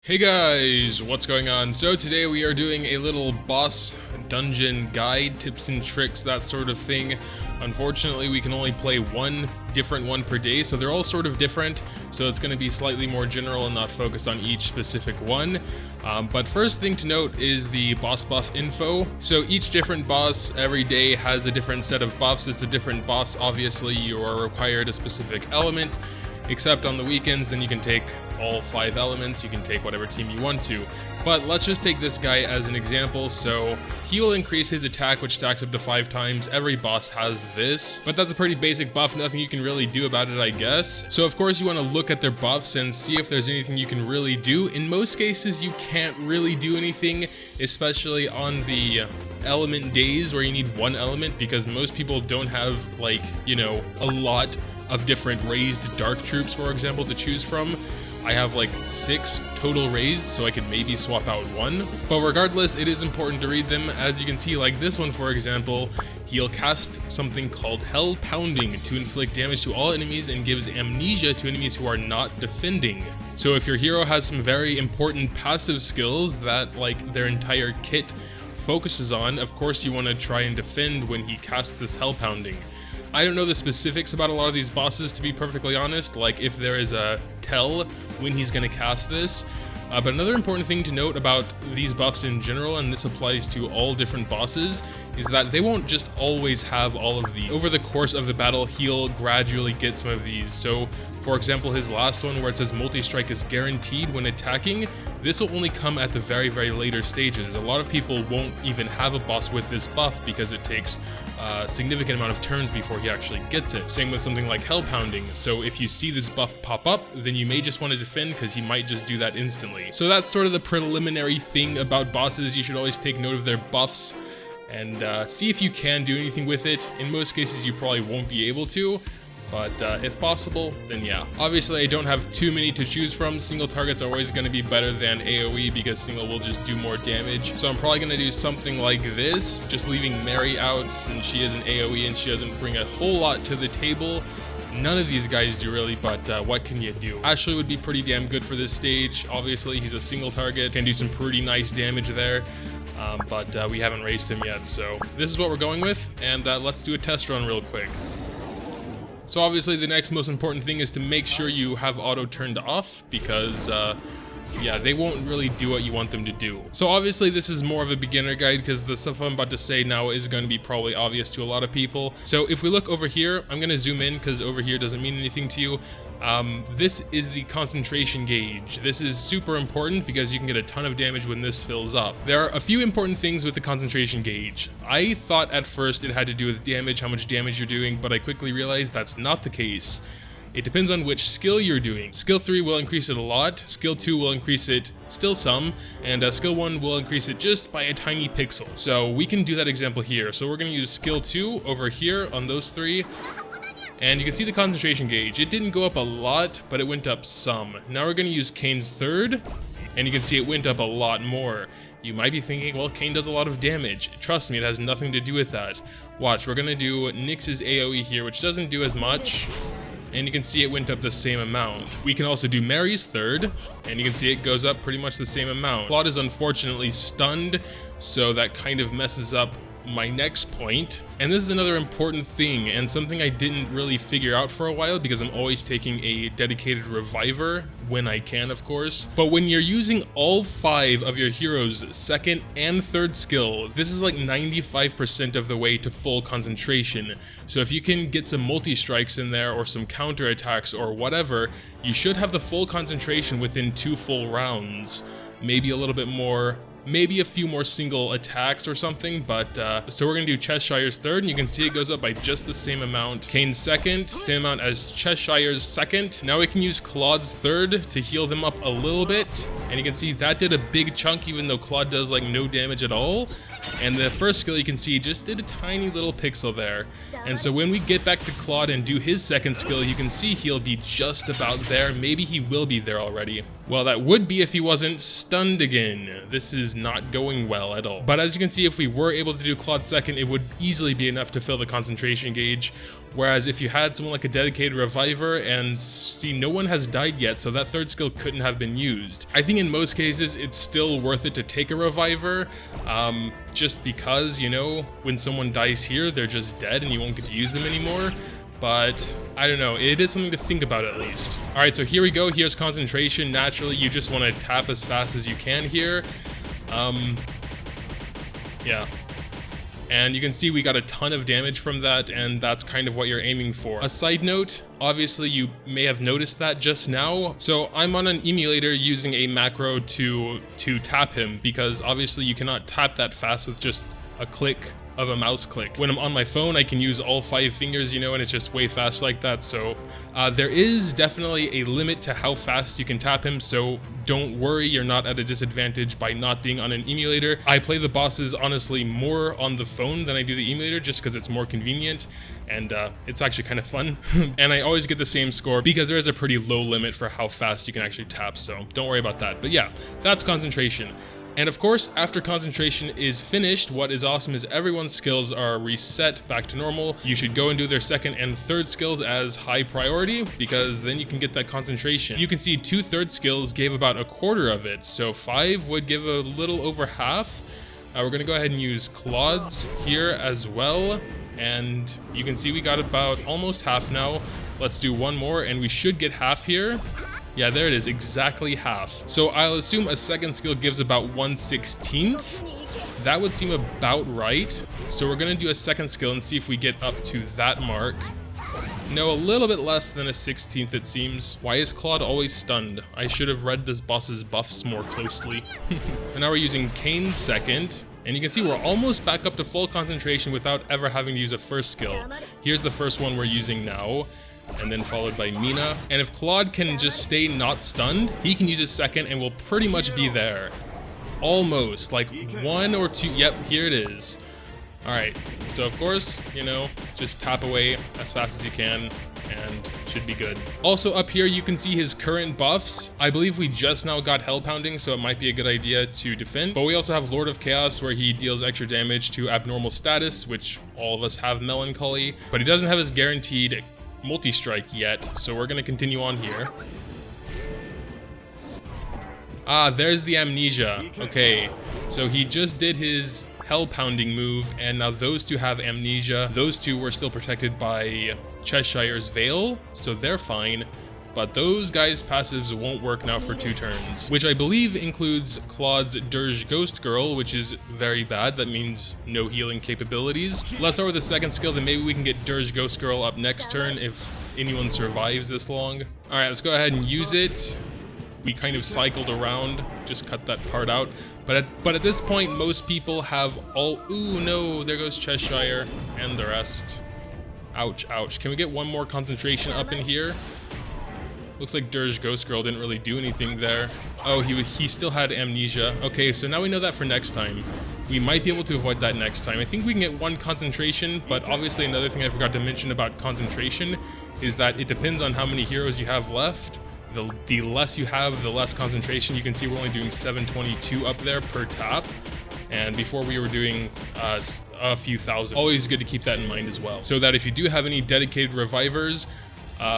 Hey guys, what's going on? So today we are doing a little boss dungeon guide, tips and tricks, that sort of thing. Unfortunately, we can only play one different one per day, so they're all sort of different, so it's going to be slightly more general and not focused on each specific one. But first thing to note is the boss buff info. So each different boss every day has a different set of buffs. It's a different boss, obviously. You are required a specific element, except on the weekends, then you can take all 5 elements, you can take whatever team you want to. But let's just take this guy as an example. So he will increase his attack, which stacks up to 5 times. Every boss has this, but that's a pretty basic buff, nothing you can really do about it, I guess. So of course you want to look at their buffs and see if there's anything you can really do. In most cases you can't really do anything, especially on the element days where you need one element, because most people don't have, like, you know, a lot of different raised dark troops, for example, to choose from. I have like 6 total raised, so I could maybe swap out 1. But regardless, it is important to read them. As you can see, like this one, for example, he'll cast something called Hell Pounding to inflict damage to all enemies and gives amnesia to enemies who are not defending. So if your hero has some very important passive skills that, like, their entire kit focuses on, of course you want to try and defend when he casts this Hell Pounding. I don't know the specifics about a lot of these bosses, to be perfectly honest, like if there is a tell when he's going to cast this. But another important thing to note about these buffs in general, and this applies to all different bosses, is that they won't just always have all of these. Over the course of the battle, he'll gradually get some of these. So, for example, his last one where it says multi-strike is guaranteed when attacking, this will only come at the very, very later stages. A lot of people won't even have a boss with this buff because it takes a significant amount of turns before he actually gets it. Same with something like Hell Pounding. So if you see this buff pop up, then you may just want to defend because he might just do that instantly. So that's sort of the preliminary thing about bosses. You should always take note of their buffs and see if you can do anything with it. In most cases, you probably won't be able to. But if possible, then yeah. Obviously, I don't have too many to choose from. Single targets are always going to be better than AoE because single will just do more damage. So I'm probably going to do something like this, just leaving Mary out since she is an AoE and she doesn't bring a whole lot to the table. None of these guys do really, but what can you do? Ashley would be pretty damn good for this stage. Obviously, he's a single target, can do some pretty nice damage there. But we haven't raised him yet, so this is what we're going with, and let's do a test run real quick. So obviously the next most important thing is to make sure you have auto turned off, because yeah, they won't really do what you want them to do. So obviously this is more of a beginner guide because the stuff I'm about to say now is going to be probably obvious to a lot of people. So if we look over here, I'm going to zoom in because over here doesn't mean anything to you. This is the concentration gauge. This is super important because you can get a ton of damage when this fills up. There are a few important things with the concentration gauge. I thought at first it had to do with damage, how much damage you're doing, but I quickly realized that's not the case. It depends on which skill you're doing. Skill 3 will increase it a lot, skill 2 will increase it still some, and skill 1 will increase it just by a tiny pixel. So we can do that example here. So we're going to use skill 2 over here on those 3. And you can see the concentration gauge. It didn't go up a lot, but it went up some. Now we're going to use Kane's 3rd, and you can see it went up a lot more. You might be thinking, well, Kane does a lot of damage. Trust me, it has nothing to do with that. Watch, we're going to do Nyx's AoE here, which doesn't do as much. And you can see it went up the same amount. We can also do Mary's 3rd, and you can see it goes up pretty much the same amount. Claude is unfortunately stunned, so that kind of messes up my next point. And this is another important thing, and something I didn't really figure out for a while because I'm always taking a dedicated reviver when I can, of course. But when you're using all 5 of your heroes' 2nd and 3rd skill, this is like 95% of the way to full concentration. So if you can get some multi-strikes in there or some counter attacks or whatever, you should have the full concentration within 2 full rounds. Maybe a little bit more, maybe a few more single attacks or something, but so we're gonna do Cheshire's 3rd, and you can see it goes up by just the same amount. Kane's 2nd, same amount as Cheshire's 2nd. Now we can use Claude's 3rd to heal them up a little bit, and you can see that did a big chunk even though Claude does like no damage at all. And the first skill you can see just did a tiny little pixel there. And so when we get back to Claude and do his 2nd skill, you can see he'll be just about there. Maybe he will be there already. Well, that would be if he wasn't stunned again. This is not going well at all. But as you can see, if we were able to do Claude second, it would easily be enough to fill the concentration gauge. Whereas if you had someone like a dedicated reviver, and see, no one has died yet, so that third skill couldn't have been used. I think in most cases, it's still worth it to take a reviver, just because, you know, when someone dies here, they're just dead and you won't get to use them anymore. But I don't know, it is something to think about at least. All right, so here we go. Here's concentration. Naturally, you just want to tap as fast as you can here. Yeah. And you can see we got a ton of damage from that, and that's kind of what you're aiming for. A side note, obviously you may have noticed that just now. So I'm on an emulator using a macro to tap him, because obviously you cannot tap that fast with just a click of a mouse click. When I'm on my phone, I can use all 5 fingers, you know, and it's just way fast like that. So there is definitely a limit to how fast you can tap him, so don't worry, you're not at a disadvantage by not being on an emulator. I play the bosses honestly more on the phone than I do the emulator, just because it's more convenient, and it's actually kind of fun. And I always get the same score because there is a pretty low limit for how fast you can actually tap, so don't worry about that. But yeah, that's concentration. And of course, after concentration is finished, what is awesome is everyone's skills are reset back to normal. You should go and do their second and third skills as high priority, because then you can get that concentration. You can see 2 third skills gave about a quarter of it, so 5 would give a little over half. We're gonna go ahead and use Claude's here as well. And you can see we got about almost half now. Let's do one more and we should get half here. Yeah, there it is, exactly half. So I'll assume a second skill gives about 1/16. That would seem about right. So we're gonna do a second skill and see if we get up to that mark. No, a little bit less than a 16th it seems. Why is Claude always stunned? I should have read this boss's buffs more closely. And now we're using Kane's second. And you can see we're almost back up to full concentration without ever having to use a first skill. Here's the first one we're using now, and then followed by Mina. And if Claude can just stay not stunned, he can use his second and we'll pretty much be there. Almost, like 1 or 2, yep, here it is. All right, so of course, you know, just tap away as fast as you can and should be good. Also up here, you can see his current buffs. I believe we just now got Hell Pounding, so it might be a good idea to defend. But we also have Lord of Chaos, where he deals extra damage to abnormal status, which all of us have Melancholy, but he doesn't have his guaranteed multi-strike yet, so we're gonna continue on here. Ah, there's the Amnesia. Okay, so he just did his Hell Pounding move, and now those two have Amnesia. Those two were still protected by Cheshire's Veil, so they're fine. But those guys' passives won't work now for 2 turns, which I believe includes Claude's Dirge Ghost Girl, which is very bad. That means no healing capabilities. Let's start with the second skill, then maybe we can get Dirge Ghost Girl up next turn if anyone survives this long. All right, let's go ahead and use it. We kind of cycled around, just cut that part out. But at this point, most people have all... Ooh, no, there goes Cheshire and the rest. Ouch, ouch. Can we get one more concentration up in here? Looks like Dirge Ghost Girl didn't really do anything there. Oh, he still had Amnesia. Okay, so now we know that for next time. We might be able to avoid that next time. I think we can get 1 concentration, but obviously another thing I forgot to mention about concentration is that it depends on how many heroes you have left. The less you have, the less concentration. You can see we're only doing 722 up there per tap. And before we were doing a few thousand. Always good to keep that in mind as well. So that if you do have any dedicated revivers,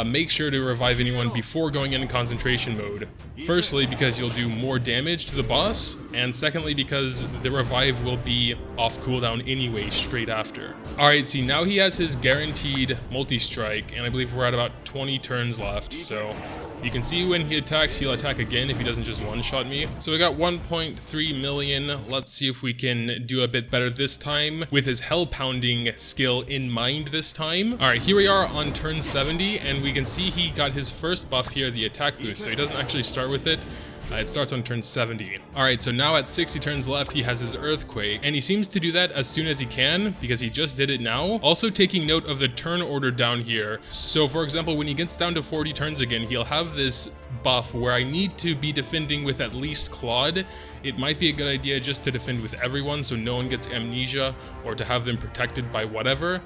make sure to revive anyone before going into concentration mode. Firstly, because you'll do more damage to the boss, and secondly, because the revive will be off cooldown anyway straight after. Alright, see, now he has his guaranteed multi-strike, and I believe we're at about 20 turns left, so you can see when he attacks, he'll attack again if he doesn't just one-shot me. So we got 1.3 million. Let's see if we can do a bit better this time with his Hell Pounding skill in mind this time. All right, here we are on turn 70, and we can see he got his first buff here, the attack boost. So he doesn't actually start with it. It starts on turn 70. All right, so now at 60 turns left, he has his Earthquake, and he seems to do that as soon as he can because he just did it now. Also taking note of the turn order down here. So for example, when he gets down to 40 turns again, he'll have this buff where I need to be defending with at least Claude, it might be a good idea just to defend with everyone so no one gets amnesia, or to have them protected by whatever.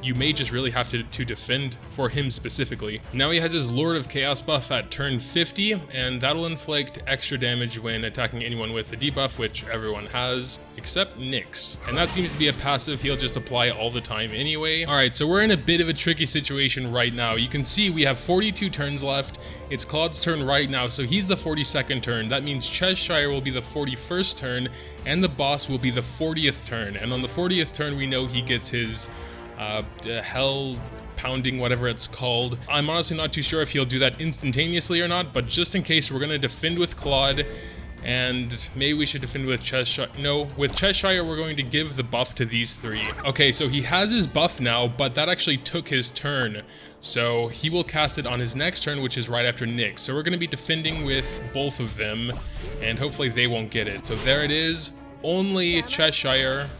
You may just really have to defend for him specifically. Now he has his Lord of Chaos buff at turn 50, and that'll inflict extra damage when attacking anyone with the debuff, which everyone has, except Nyx. And that seems to be a passive he'll just apply all the time anyway. Alright, so we're in a bit of a tricky situation right now. You can see we have 42 turns left. It's Claude's turn right now, so he's the 42nd turn. That means Cheshire will be the 41st turn, and the boss will be the 40th turn. And on the 40th turn, we know he gets his hell pounding, whatever it's called. I'm honestly not too sure if he'll do that instantaneously or not, but just in case, we're going to defend with Claude. And maybe we should defend with Cheshire. No, with Cheshire, we're going to give the buff to these three. Okay, so he has his buff now, but that actually took his turn. So he will cast it on his next turn, which is right after Nyx. So we're going to be defending with both of them, and hopefully they won't get it. So there it is. Only Cheshire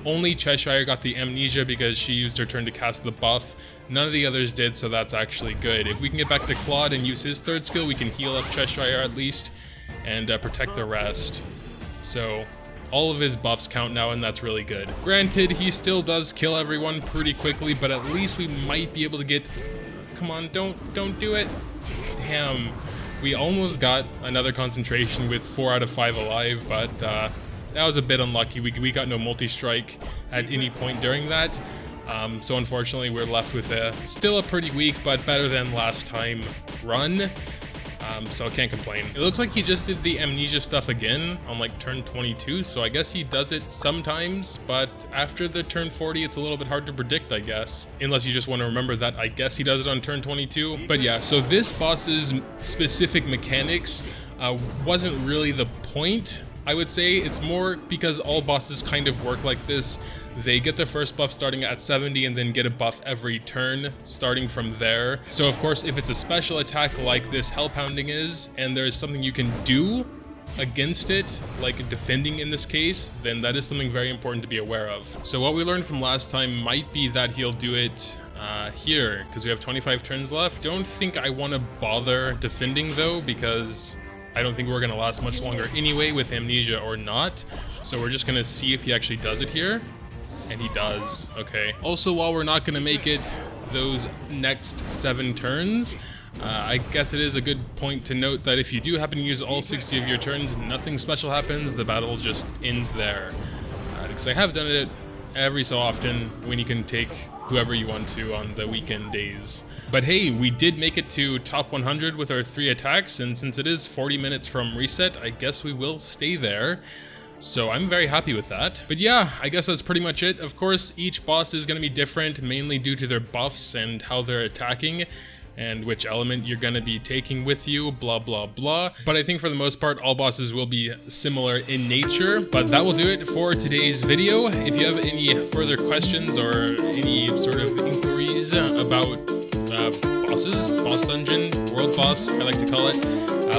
got the amnesia because she used her turn to cast the buff. None of the others did, so that's actually good. If we can get back to Claude and use his third skill, we can heal up Cheshire at least, and protect the rest. So all of his buffs count now, and that's really good. Granted, he still does kill everyone pretty quickly, but at least we might be able to get... Come on, don't do it. Damn. We almost got another concentration with 4 out of 5 alive, but that was a bit unlucky. We got no multi-strike at any point during that. So unfortunately, we're left with still a pretty weak, but better than last time run. So I can't complain. It looks like he just did the amnesia stuff again on like turn 22, so I guess he does it sometimes, but after the turn 40, it's a little bit hard to predict, I guess. Unless you just want to remember that I guess he does it on turn 22. But yeah, so this boss's specific mechanics wasn't really the point. I would say it's more because all bosses kind of work like this. They get their first buff starting at 70 and then get a buff every turn starting from there. So of course, if it's a special attack like this Hell Pounding is, and there's something you can do against it, like defending in this case, then that is something very important to be aware of. So what we learned from last time might be that he'll do it here, because we have 25 turns left. Don't think I want to bother defending though, because I don't think we're going to last much longer anyway with amnesia or not. So we're just going to see if he actually does it here. And he does. Okay. Also, while we're not going to make it those next 7 turns, I guess it is a good point to note that if you do happen to use all 60 of your turns, nothing special happens. The battle just ends there. Because I have done it every so often when you can take whoever you want to on the weekend days. But hey, we did make it to top 100 with our 3 attacks, and since it is 40 minutes from reset, I guess we will stay there. So I'm very happy with that. But yeah, I guess that's pretty much it. Of course, each boss is going to be different, mainly due to their buffs and how they're attacking, and which element you're going to be taking with you, blah, blah, blah. But I think for the most part, all bosses will be similar in nature. But that will do it for today's video. If you have any further questions or any sort of inquiries about bosses, boss dungeon, world boss, I like to call it,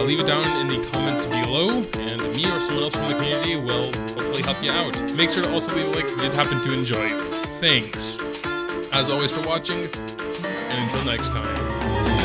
leave it down in the comments below, and me or someone else from the community will hopefully help you out. Make sure to also leave a like if you did happen to enjoy. Thanks, as always, for watching, and until next time.